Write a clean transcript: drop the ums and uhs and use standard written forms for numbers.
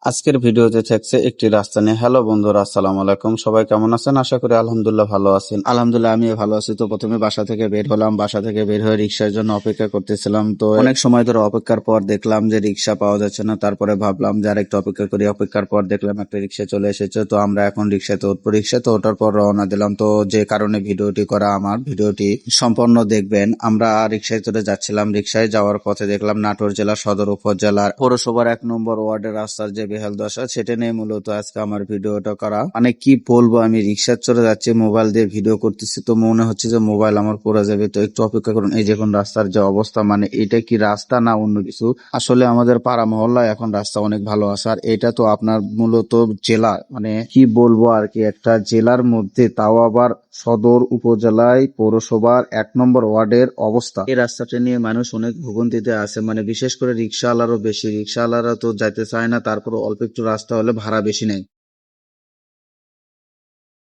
আজকের ভিডিওতে থাকছে একটি রাস্তা নিয়ে। হ্যালো বন্ধুরা, আসসালামু আলাইকুম। সবাই কেমন আছেন? আশা করি আলহামদুলিল্লাহ ভালো আছেন। আলহামদুলিল্লাহ আমিও ভালো আছি। তো প্রথমে বাসা থেকে বের হলাম। বাসা থেকে বের হয়ে রিক্সার জন্য অপেক্ষা করতেছিলাম। তো অনেক সময় ধরে অপেক্ষার পর দেখলাম যে রিক্সা পাওয়া যাচ্ছে না। তারপরে ভাবলাম যে আরেকটু অপেক্ষা করি। অপেক্ষার পর দেখলাম একটা রিক্সা চলে এসেছে। তো আমরা এখন রিক্সাতে উঠবো। রিক্সাতে ওঠার পর রওনা দিলাম। তো যে কারণে ভিডিওটি করা, আমার ভিডিওটি সম্পূর্ণ দেখবেন। আমরা রিক্সায় চলে যাচ্ছিলাম। রিক্সায় যাওয়ার পথে দেখলাম নাটোর জেলা সদর উপজেলার পৌরসভার 1 নম্বর ওয়ার্ডের রাস্তার যে বেহাল দশা, সেটা নিয়ে মূলত আজকে আমার ভিডিওটা করা। মানে কি বলবো, আমি রিক্সা চলে যাচ্ছি, মোবাইল দিয়ে ভিডিও করতেছি, তো মনে হচ্ছে যে মোবাইল আমার পড়ে যাবে। তো একটু অপেক্ষা করুন। এই দেখুন রাস্তার যে অবস্থা, মানে এটা কি রাস্তা না অন্য কিছু। আসলে আমাদের পাড়া মহল্লায় এখন রাস্তা অনেক ভালো আছে। আর এটা তো আপনার মূলত জেলা, মানে কি বলবো আর কি, একটা জেলার মধ্যে, তাও আবার সদর উপজেলায় পৌরসভার 1 নম্বর ওয়ার্ডের অবস্থা। এই রাস্তাটা নিয়ে মানুষ অনেক ভোগান্তিতে আছে, মানে বিশেষ করে রিক্সাওয়ালারও বেশি। রিক্সাওয়ালারা তো যাইতে চায় না, তারপর অল্প একটু রাস্তা হলে ভাড়া বেশি নেয়।